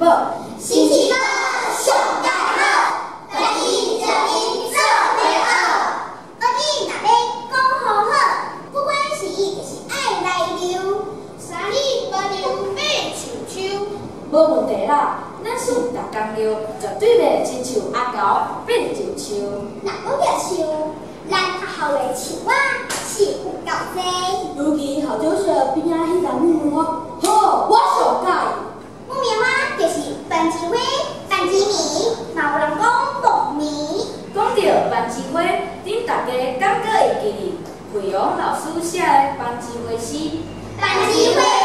报，新奇报上大好，家己证明做会好。我哋若要讲好好，不管是伊就是爱来留，三里八牛马像树。无问题啦。咱是逐工溜，绝对袂亲像阿猴变就树。若讲到树，咱学校的树仔是有够多。尤其校长室边仔迄丛木花，好，我上介。木棉花就是班级花、班级棉，嘛有人讲木棉。讲到班级花，恁大家敢阁会记得惠阳老师写的班级花诗？班级花。